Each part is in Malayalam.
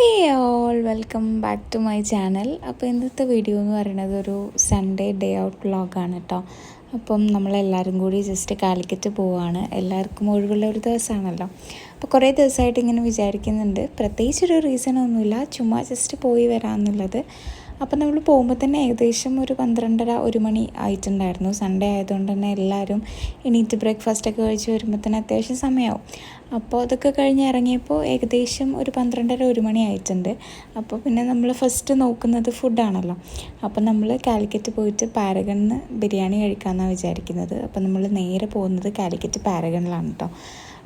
Hey all welcome back to my channel. അപ്പോൾ ഇന്നത്തെ വീഡിയോ എന്ന് പറയുന്നത് ഒരു സൺഡേ ഡേ ഔട്ട് വ്ളോഗാണ് കേട്ടോ. അപ്പം നമ്മളെല്ലാവരും കൂടി ജസ്റ്റ് കാലിക്കറ്റ് പോവുകയാണ്. എല്ലാവർക്കും ഒഴിവുള്ള ഒരു ദിവസമാണല്ലോ. അപ്പോൾ കുറേ ദിവസമായിട്ട് ഇങ്ങനെ വിചാരിക്കുന്നുണ്ട്, പ്രത്യേകിച്ചൊരു റീസണൊന്നുമില്ല, ചുമ്മാ ജസ്റ്റ് പോയി വരാമെന്നുള്ളത്. അപ്പം നമ്മൾ പോകുമ്പോൾ തന്നെ ഏകദേശം ഒരു 12:30-1 മണി ആയിട്ടുണ്ടായിരുന്നു. സൺഡേ ആയതുകൊണ്ട് തന്നെ എല്ലാവരും എണീറ്റ് ബ്രേക്ക്ഫാസ്റ്റൊക്കെ കഴിച്ച് വരുമ്പോൾ തന്നെ അത്യാവശ്യം സമയമാവും. അപ്പോൾ അതൊക്കെ കഴിഞ്ഞ് ഇറങ്ങിയപ്പോൾ ഏകദേശം ഒരു 12:30-1 മണി ആയിട്ടുണ്ട്. അപ്പോൾ പിന്നെ നമ്മൾ ഫസ്റ്റ് നോക്കുന്നത് ഫുഡാണല്ലോ. അപ്പോൾ നമ്മൾ കാലിക്കറ്റ് പോയിട്ട് പാരഗണിന്ന് ബിരിയാണി കഴിക്കാമെന്നാണ് വിചാരിക്കുന്നത്. അപ്പോൾ നമ്മൾ നേരെ പോകുന്നത് കാലിക്കറ്റ് പാരഗണിലാണ് കേട്ടോ.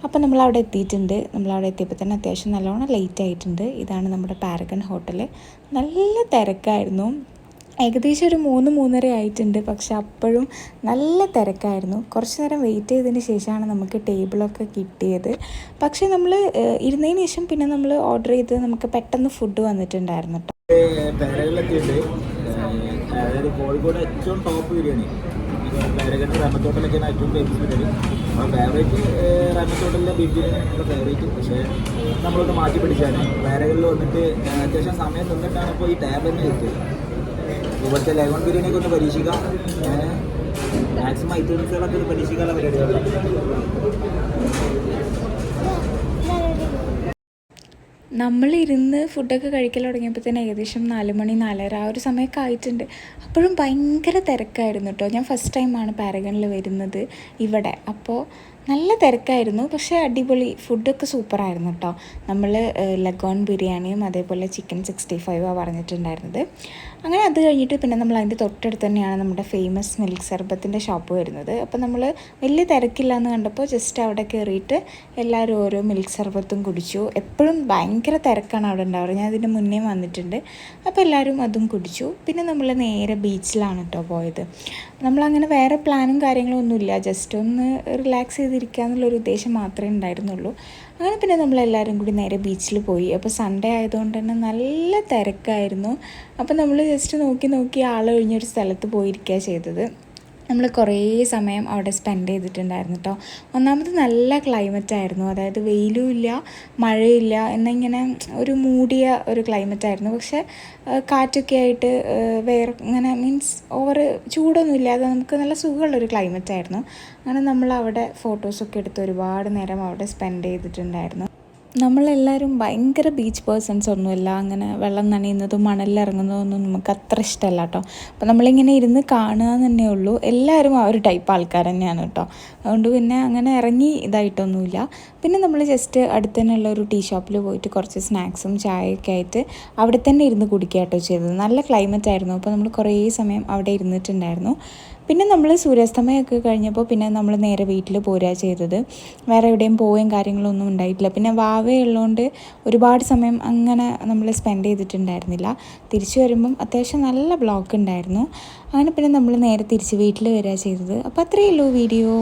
അപ്പോൾ നമ്മളവിടെ എത്തിയിട്ടുണ്ട്. നമ്മളവിടെ എത്തിയപ്പോൾ തന്നെ അത്യാവശ്യം നല്ലോണം ലേറ്റ് ആയിട്ടുണ്ട്. ഇതാണ് നമ്മുടെ പാരഗൺ ഹോട്ടൽ. നല്ല തിരക്കായിരുന്നു. ഏകദേശം ഒരു 3-3:30 ആയിട്ടുണ്ട്. പക്ഷെ അപ്പോഴും നല്ല തിരക്കായിരുന്നു. കുറച്ച് നേരം വെയിറ്റ് ചെയ്തതിന് ശേഷമാണ് നമുക്ക് ടേബിളൊക്കെ കിട്ടിയത്. പക്ഷേ നമ്മൾ ഇരുന്നതിന് ശേഷം പിന്നെ നമ്മൾ ഓർഡർ ചെയ്ത് നമുക്ക് പെട്ടെന്ന് ഫുഡ് വന്നിട്ടുണ്ടായിരുന്നു കേട്ടോ. അതായത് കോഴിക്കോട് ഏറ്റവും ടോപ്പ് ബിരിയാണി പാരഗൺ റഹ്മത്തോട്ടലൊക്കെയാണ് ഏറ്റവും ഫേമസ് ബിരിയാണി. അപ്പോൾ ഫേവറേറ്റ് റഹ്മത്തോട്ടലിലെ ബീഫ് ബിരിയാണി നമ്മുടെ ഫേവറേറ്റ്. പക്ഷേ നമ്മളൊന്ന് മാറ്റി പിടിച്ചാണ് പാരഗണിൽ വന്നിട്ട് അത്യാവശ്യം സമയം നിന്നിട്ടാണ് ഇപ്പോൾ ഈ ടാബ് തന്നെ കിട്ടിയത്. ഇവിടുത്തെ ലെഗോൺ ബിരിയാണിയൊക്കെ ഒന്ന് പരീക്ഷിക്കാം. മാക്സിമം ഐറ്റംസുകളൊക്കെ ഒന്ന് പരീക്ഷിക്കാനുള്ള പരിപാടികളാണ്. നമ്മളിരുന്ന് ഫുഡൊക്കെ കഴിക്കൽ തുടങ്ങിയപ്പോൾ തന്നെ ഏകദേശം 4 മണി 4:30 ആ ഒരു സമയമൊക്കെ ആയിട്ടുണ്ട്. അപ്പോഴും ഭയങ്കര തിരക്കായിരുന്നു കേട്ടോ. ഞാൻ ഫസ്റ്റ് ടൈമാണ് പാരഗണിൽ വരുന്നത് ഇവിടെ. അപ്പോൾ നല്ല തിരക്കായിരുന്നു. പക്ഷേ അടിപൊളി ഫുഡൊക്കെ സൂപ്പറായിരുന്നു കേട്ടോ. നമ്മൾ ലഗോൺ ബിരിയാണിയും അതേപോലെ ചിക്കൻ 65 പറഞ്ഞിട്ടുണ്ടായിരുന്നത്. അങ്ങനെ അത് കഴിഞ്ഞിട്ട് പിന്നെ നമ്മൾ അതിൻ്റെ തൊട്ടടുത്ത് തന്നെയാണ് നമ്മുടെ ഫേമസ് മിൽക്ക് സർബത്തിൻ്റെ ഷോപ്പ് വരുന്നത്. അപ്പോൾ നമ്മൾ വലിയ തിരക്കില്ല എന്ന് കണ്ടപ്പോൾ ജസ്റ്റ് അവിടെ കയറിയിട്ട് എല്ലാവരും ഓരോ മിൽക്ക് സർബത്തും കുടിച്ചു. എപ്പോഴും ഭയങ്കര തിരക്കാണ് അവിടെ ഉണ്ടാവുക. ഞാൻ അതിന് മുന്നേ വന്നിട്ടുണ്ട്. അപ്പോൾ എല്ലാവരും അതും കുടിച്ചു. പിന്നെ നമ്മൾ നേരെ ബീച്ചിലാണ് കേട്ടോ പോയത്. നമ്മളങ്ങനെ വേറെ പ്ലാനും കാര്യങ്ങളും ഒന്നുമില്ല, ജസ്റ്റ് ഒന്ന് റിലാക്സ് ചെയ്തിരിക്കുക എന്നുള്ളൊരു ഉദ്ദേശം മാത്രമേ ഉണ്ടായിരുന്നുള്ളൂ. അങ്ങനെ പിന്നെ നമ്മളെല്ലാവരും കൂടി നേരെ ബീച്ചിൽ പോയി. അപ്പോൾ സൺഡേ ആയതുകൊണ്ട് തന്നെ നല്ല തിരക്കായിരുന്നു. അപ്പോൾ നമ്മൾ ജസ്റ്റ് നോക്കി ആളൊഴിഞ്ഞൊരു സ്ഥലത്ത് പോയിരിക്കുക ചെയ്തത്. നമ്മൾ കുറേ സമയം അവിടെ സ്പെൻഡ് ചെയ്തിട്ടുണ്ടായിരുന്നു കേട്ടോ. ഒന്നാമത് നല്ല ക്ലൈമറ്റായിരുന്നു, അതായത് വെയിലും ഇല്ല മഴയില്ല എന്നിങ്ങനെ ഒരു മൂടിയ ഒരു ക്ലൈമറ്റായിരുന്നു. പക്ഷേ കാറ്റൊക്കെ ആയിട്ട് വേറെ ഇങ്ങനെ മീൻസ് ഓവർ ചൂടൊന്നും ഇല്ലാതെ നമുക്ക് നല്ല സുഖമുള്ളൊരു ക്ലൈമറ്റായിരുന്നു. അങ്ങനെ നമ്മൾ അവിടെ ഫോട്ടോസൊക്കെ എടുത്ത് ഒരുപാട് നേരം അവിടെ സ്പെൻഡ് ചെയ്തിട്ടുണ്ടായിരുന്നു. നമ്മളെല്ലാവരും ഭയങ്കര ബീച്ച് പേഴ്സൺസ് ഒന്നുമില്ല. അങ്ങനെ വെള്ളം നനയുന്നതും മണലിലിറങ്ങുന്നതൊന്നും നമുക്ക് അത്ര ഇഷ്ടമല്ല കേട്ടോ. അപ്പോൾ നമ്മളിങ്ങനെ ഇരുന്ന് കാണുക തന്നെ ഉള്ളൂ. എല്ലാവരും ആ ഒരു ടൈപ്പ് ആൾക്കാർ തന്നെയാണ് കേട്ടോ. അതുകൊണ്ട് പിന്നെ അങ്ങനെ ഇറങ്ങി ഇതായിട്ടൊന്നുമില്ല. പിന്നെ നമ്മൾ ജസ്റ്റ് അടുത്ത് തന്നെയുള്ള ഒരു ടീ ഷോപ്പിൽ പോയിട്ട് കുറച്ച് സ്നാക്സും ചായയൊക്കെ ആയിട്ട് അവിടെ തന്നെ ഇരുന്ന് കുടിക്കുക കേട്ടോ ചെയ്തത്. നല്ല ക്ലൈമറ്റ് ആയിരുന്നു. അപ്പോൾ നമ്മൾ കുറേ സമയം അവിടെ ഇരുന്നിട്ടുണ്ടായിരുന്നു. പിന്നെ നമ്മൾ സൂര്യാസ്തമയമൊക്കെ കഴിഞ്ഞപ്പോൾ പിന്നെ നമ്മൾ നേരെ വീട്ടിൽ പോരുക ചെയ്തത്. വേറെ എവിടെയും പോവുകയും കാര്യങ്ങളൊന്നും ഉണ്ടായിട്ടില്ല. പിന്നെ വാവയുള്ളതുകൊണ്ട് ഒരുപാട് സമയം അങ്ങനെ നമ്മൾ സ്പെൻഡ് ചെയ്തിട്ടുണ്ടായിരുന്നില്ല. തിരിച്ചു വരുമ്പം അത്യാവശ്യം നല്ല ബ്ലോക്ക് ഉണ്ടായിരുന്നു. അങ്ങനെ പിന്നെ നമ്മൾ നേരെ തിരിച്ച് വീട്ടിൽ വരിക ചെയ്തത്. അപ്പോൾ അത്രയേ ഉള്ളൂ വീഡിയോ.